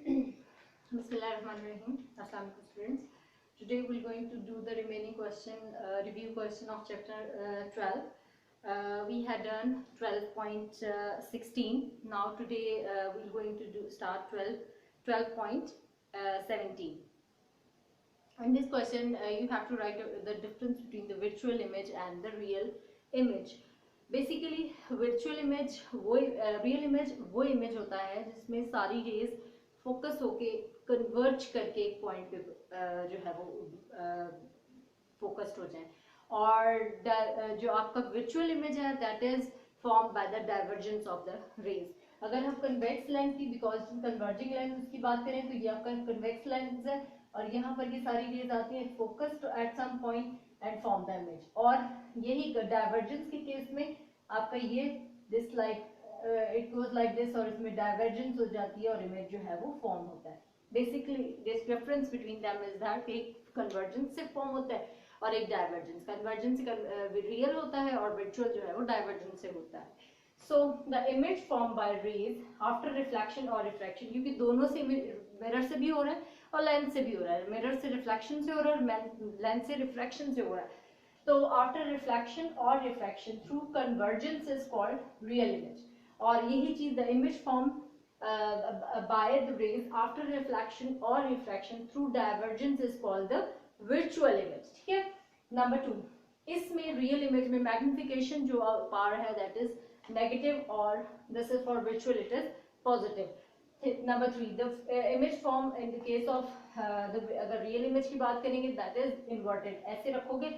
Bismillahirrahmanirrahim. Assalamu alaikum students. Today we're going to do the remaining review question of chapter 12. We had done 12.16. Now today we're going to start 12.17. In this question you have to write the difference between the virtual image and the real image. Basically virtual image वो real image वो image होता है जिसमें सारी raise focus होके converge करके एक point पे जो है वो फोकस्ड हो जाए, और जो आपका वर्चुअल इमेज है that is form by the divergence of the rays. अगर हम कन्वेक्स लेंस की, बिकॉज कन्वर्जिंग लेंस की बात करें तो ये आपका कन्वेक्स लेंस है और यहाँ पर ये सारी रेज आती है focused at some point and form the image. और यही डाइवर्जेंस के केस में आपका ये this like it goes like this, और इसमें डाइवर्जेंस हो जाती है और इमेज जो है वो फॉर्म होता है. Basically this difference between them is that एक कन्वर्जेंस से फॉर्म होता है और एक डाइवर्जेंस. कन्वर्जेंस रियल होता है और वर्चुअल जो है वो डाइवर्जेंस से होता है. So the image form bye raise after reflection और रिफ्रैक्शन, क्योंकि दोनों से मिरर से भी हो रहा है और लेंस से भी हो रहा है. मिरर से रिफ्लेक्शन से हो रहा है और लेंस से रिफ्रैक्शन से हो रहा है. तो आफ्टर रिफ्लेक्शन और refraction through convergence is called real image. और यही चीज the image form by the rays after reflection और refraction through divergence is called the virtual image. ठीक है. नंबर 2, इसमें रियल इमेज में मैग्निफिकेशन जो पावर है दैट इज नेगेटिव और this is for virtual it is positive. Number 3, the image form in the case of अगर real image की बात करेंगे दैट इज इन्वर्टेड. ऐसे रखोगे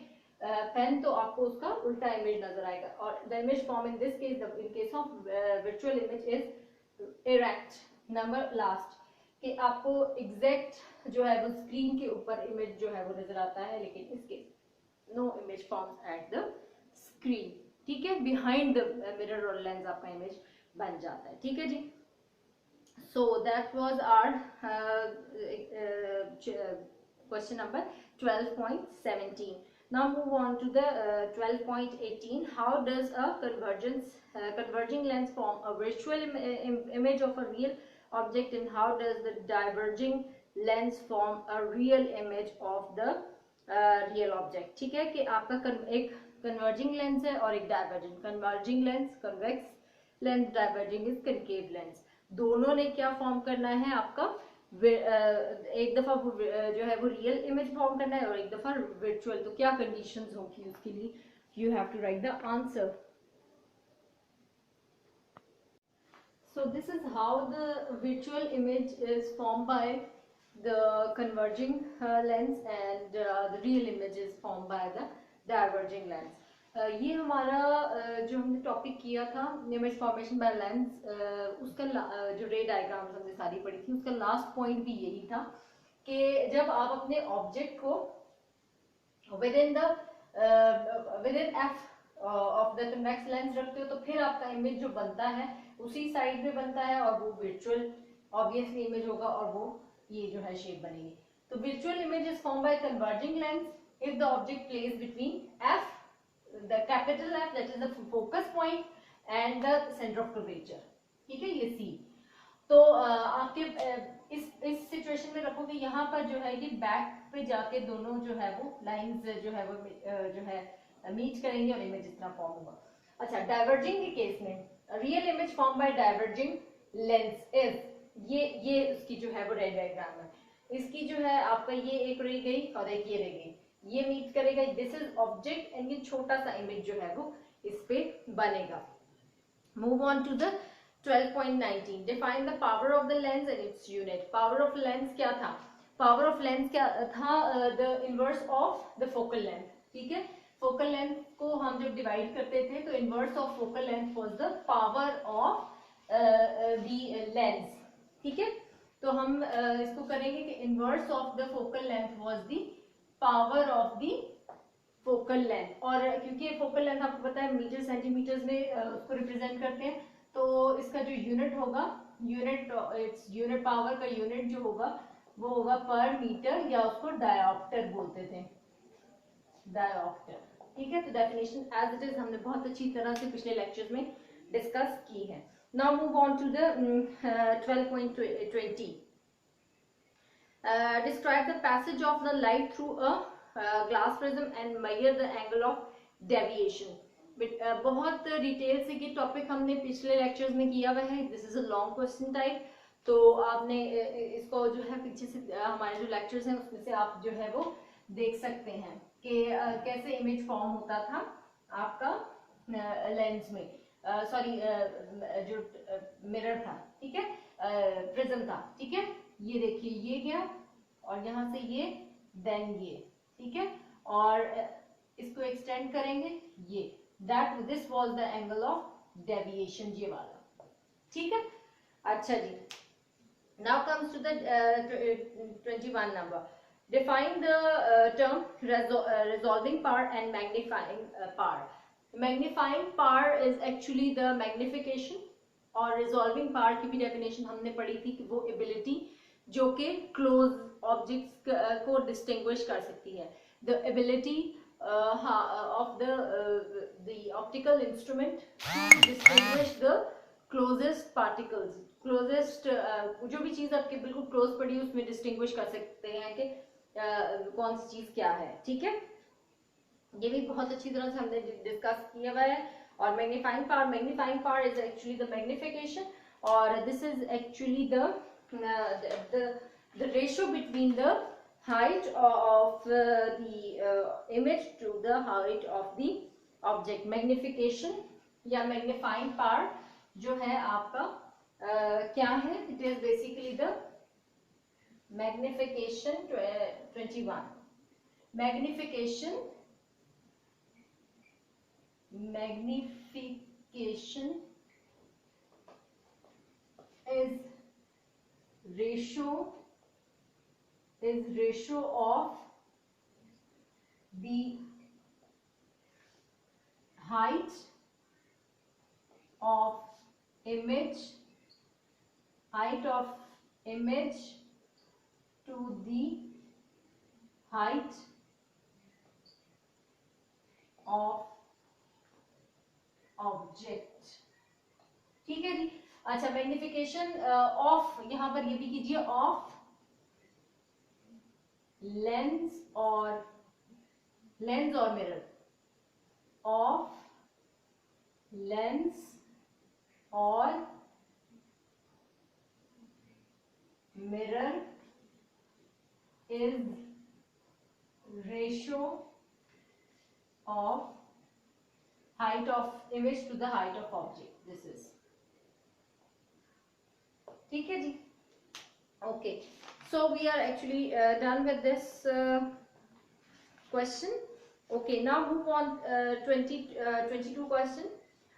पेन तो आपको उसका उल्टा इमेज नजर आएगा. और the image form in this case in case of virtual image is erect. Number last कि आपको एग्जैक्ट जो है वो स्क्रीन के ऊपर इमेज जो है वो नजर आता है, लेकिन इसके no image forms at the screen. ठीक है. बिहाइंड द मिरर और लेंस आपका इमेज बन जाता है. ठीक है जी. So that was our question number 12.17. Now move on to the 12.18. How does a converging lens form a virtual image of a real object, and how does the diverging lens form a real image of the real object? ठीक है कि आपका एक converging lens है और एक diverging. Converging lens convex lens, diverging is concave lens. दोनों ने क्या फॉर्म करना है आपका, एक दफा जो है वो रियल इमेज फॉर्म करना है और एक दफा वर्चुअल. तो क्या कंडीशंस होगी उसके लिए, you have to write the answer. So this is how the virtual image is form by the converging lens and the real image is form by the diverging lens. ये हमारा जो हमने topic किया था image formation by lens, उसका जो रे diagrams हमने सारी पढ़ी थी उसका लास्ट पॉइंट भी यही था कि जब आप अपने ऑब्जेक्ट को with in F of the convex lens रखते हो तो फिर आपका इमेज जो बनता है उसी साइड पे बनता है और वो वर्चुअल ऑब्वियसली इमेज होगा और वो ये जो है शेप बनेगी. तो virtual image is form bye converging lens if the object place between F, the capital F that is the focus point and the center of curvature. ठीक है, ये C. तो आपके इस सिचुएशन में रखोगे यहाँ पर जो है ये बैक पे जाके दोनों जो है वो लाइंस जो है वो जो है मीट करेंगे और इमेज इतना फॉर्म होगा. अच्छा, डाइवर्जिंग के केस में real image form bye diverging lens is ये उसकी जो है वो रेड डायग्राम है. इसकी जो है आपका ये एक रह गई और एक ये रह गई, ये मीट करेगा. दिस इज ऑब्जेक्ट एंड ये छोटा सा इमेज जो है वो इस पे बनेगा. Move on to the 12.19. Define the power of the lens and its unit. Power of lens क्या था? पावर ऑफ लेंस क्या था? The inverse of the focal length. ठीक है. फोकल लेंथ को हम जब डिवाइड करते थे तो inverse of focal length was the power of the lens. ठीक है. तो हम इसको करेंगे कि inverse of the focal length was the power of the focal length. और क्योंकि फोकल लेंथ आपको पता है मीटर सेंटीमीटर्स में उसको रिप्रेजेंट करते हैं, तो इसका जो यूनिट होगा, इट्स यूनिट पावर का यूनिट जो होगा वो होगा पर मीटर, या उसको डायोप्टर बोलते थे, डायोप्टर. ठीक है. तो डेफिनेशन एज इट इज हमने बहुत अच्छी तरह से पिछले लेक्चर्स में डिस्कस की है. Now move on to the 12.20. describe the passage of the light through a glass prism and measure the angle of deviation. बहुत डिटेल से ये टॉपिक हमने पिछले लेक्चर्स में किया हुआ है. This is a long question type, तो आपने इसको जो है पीछे से हमारे जो लेक्चर्स हैं उसमें से आप जो है वो देख सकते हैं कि कैसे इमेज फॉर्म होता था आपका लेंस में, सॉरी जो मिरर था, ठीक है, प्रिज्म था, ठीक है. ये देखिए ये गया और यहाँ से ये देन ये, ठीक है, और इसको एक्सटेंड करेंगे ये, that this was the angle of deviation, ये वाला, ठीक है. अच्छा जी, now comes to the 21 number. Define the term resolving power and magnifying power. Magnifying power is actually the magnification, और resolving power की भी definition हमने पढ़ी थी कि वो ability जो कि close objects को distinguish कर सकती है. The ability of the optical instrument to distinguish the closest particles. Closest जो भी चीज आपके बिल्कुल क्लोज पड़ी है उसमें डिस्टिंग्विश कर सकते हैं कि कौन सी चीज क्या है, ठीक है. ये भी बहुत अच्छी तरह से हमने डिस्कस किया हुआ है. और magnifying power is actually the magnification, और this is actually the ratio between the height of the image to the height of the object. Magnification या मैग्नीफाइंग पावर जो है आपका क्या है? It is basically the magnification. 21 magnification is ratio of the height of image to the height of object, ठीक है जी. अच्छा, magnification of, यहां पर ये भी कीजिए, ऑफ लेंस और मिरर, ऑफ लेंस और mirror is ratio of height of image to the height of object. This is, ठीक है जी. Okay, so we are actually done with this question. Okay, now move on 22 question.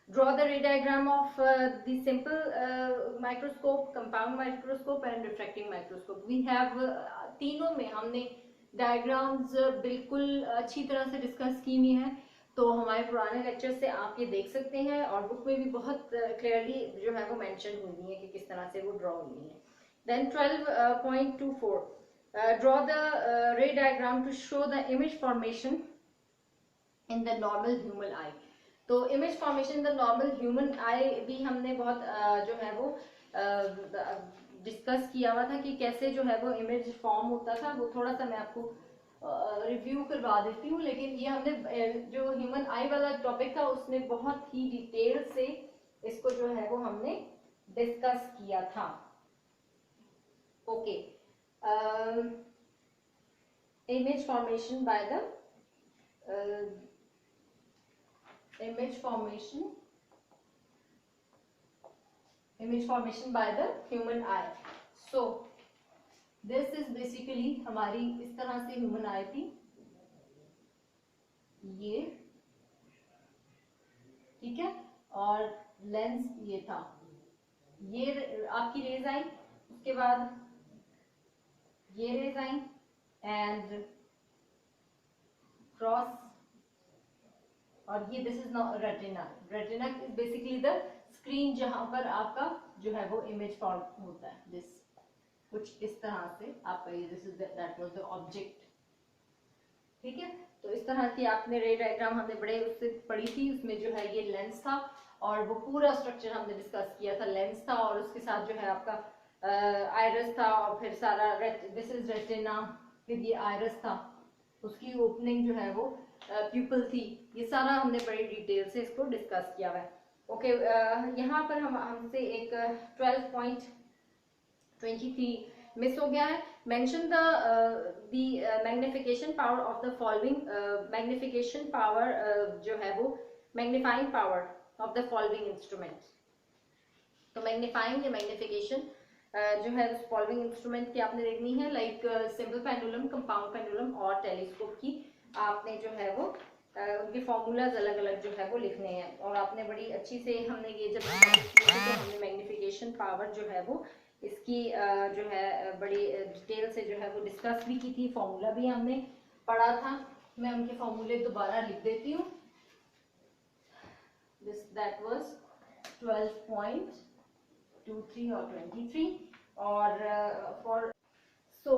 Draw the ray diagram of the simple microscope, compound microscope and refracting microscope. We have तीनों में हमने diagrams बिल्कुल अच्छी तरह से discuss की हुई हैं, तो हमारे पुराने लेक्चर से आप ये देख सकते हैं, और बुक में भी बहुत क्लियरली जो है वो मेंशन हुई है कि किस तरह से वो ड्रॉ हुई है. Then 12.24 draw the ray diagram to show the image formation in the normal human eye. तो image formation in the normal human आई भी हमने बहुत जो है वो डिस्कस किया हुआ था कि कैसे जो है वो इमेज फॉर्म होता था. वो थोड़ा सा मैं आपको रिव्यू करवा देती हूँ, लेकिन ये हमने जो ह्यूमन आई वाला टॉपिक था उसमें बहुत ही डिटेल से इसको जो है वो हमने डिस्कस किया था. Okay, image formation by the image formation by the human eye. So this is basically हमारी इस तरह से human eye थी, ये, ठीक है, और लेंस ये था, ये आपकी रेज आई, उसके बाद ये रेज आई एंड क्रॉस, और ये this is not retina. Retina is basically the screen जहां पर आपका जो है वो इमेज फॉर्म होता है. दिस कुछ इस तरह से आपका ये this is that was the object, ठीक है. तो इस तरह की आपने रे डायग्राम हमने बड़े उससे पढ़ी थी, उसमें जो है ये लेंस था और वो पूरा स्ट्रक्चर हमने डिस्कस किया था. लेंस था और उसके साथ जो है आपका आयरस था और फिर सारा दिस इज रेटिना, फिर ये आयरस था, उसकी ओपनिंग जो है वो प्यूपल थी, ये सारा हमने बड़ी डिटेल से इसको डिस्कस किया हुआ है। ओके, यहाँ पर हमसे एक 12.23 मिस हो गया है। Mention the magnification power of the following, magnification power जो है वो magnifying power of the following instrument. तो मैग्नीफाइंग या मैग्निफिकेशन जो है उस फॉलोइंग इंस्ट्रूमेंट की आपने देखनी है, like simple pendulum, compound pendulum और टेलीस्कोप की आपने जो है वो उनके फॉर्मूलाज अलग अलग जो है वो लिखने हैं। और आपने बड़ी अच्छी से हमने ये जब तो हमने मैग्निफिकेशन पावर जो है वो इसकी जो है बड़ी डिटेल से जो है वो डिस्कस भी की थी, फॉर्मूला भी हमने पढ़ा था। मैं उनके फॉर्मूले दोबारा लिख देती हूँ। This that was 12.23 or 23 or for so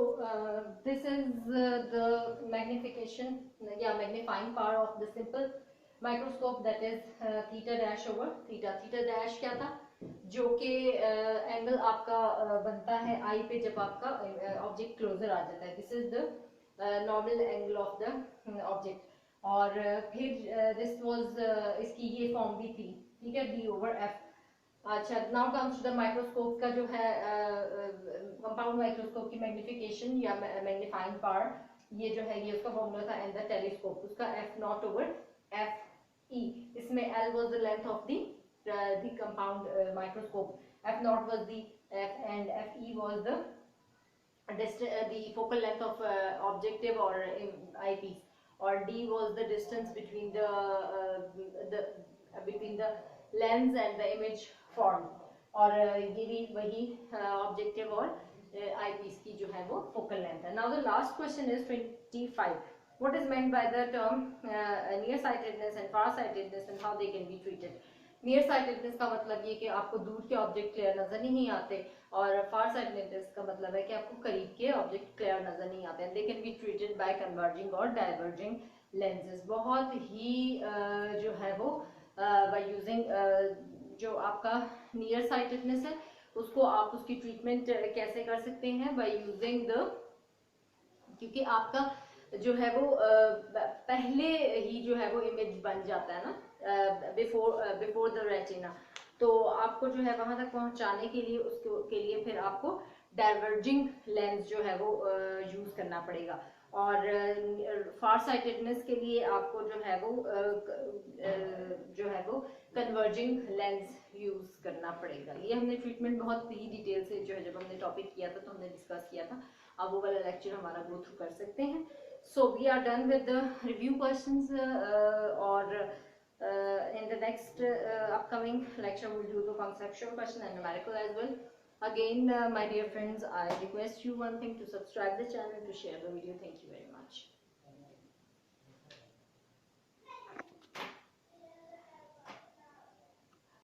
this is the magnification magnifying power of the simple microscope, that is theta dash over theta. Theta dash क्या था, जो कि एंगल आपका बनता है आई पे जब आपका ऑब्जेक्ट क्लोजर आ जाता है, this is the normal angle of the object. और फिर दिस वाज इसकी ये फॉर्म भी थी, ठीक है, डी ओवर एफ। अच्छा, now comes to the microscope का जो है कंपाउंड माइक्रोस्कोप की मैग्निफिकेशन या मैग्नीफाइंग पावर, ये जो है ये उसका फॉर्मूला था, एंड द टेलीस्कोप उसका F naught over F E. इसमें L was the length of the compound microscope, F naught was the F and F E was the focal length of objective or eyepiece, or d was the distance between the lens and the image formed, और ये भी वही objective और आई piece की जो है वो focal length है। Now the last question is 25, what is meant by the term near sightedness and far sightedness and how they can be treated. Near sightedness का मतलब ये कि आपको दूर के ऑब्जेक्ट क्लियर नजर नहीं आते, और फार साइटेडनेस का मतलब है कि आपको करीब के ऑब्जेक्ट क्लियर नजर नहीं आते। They can be treated by converging और डाइवर्जिंग लेंसेज। बहुत ही जो है वो बाय यूजिंग जो आपका नियर साइटेडनेस है उसको आप उसकी ट्रीटमेंट कैसे कर सकते हैं, बाय यूजिंग द, क्योंकि आपका जो है वो पहले ही जो है वो इमेज बन जाता है ना बिफोर द रेटिना, तो आपको जो है वहां तक पहुंचाने के लिए उसको के लिए फिर आपको डाइवर्जिंग लेंस जो है वो यूज करना पड़ेगा। और फार साइटेडनेस के लिए आपको जो है वो कन्वर्जिंग लेंस यूज करना पड़ेगा। ये हमने ट्रीटमेंट बहुत ही डिटेल से जो है जब हमने टॉपिक किया था तो हमने डिस्कस किया था, अब वो वाला लेक्चर हमारा गो थ्रू कर सकते हैं। So we are done with the review questions, और in the next upcoming lecture we'll do the conceptual question and numerical as well. Again my dear friends, I request you one thing, to subscribe the channel, to share the video. Thank you very much.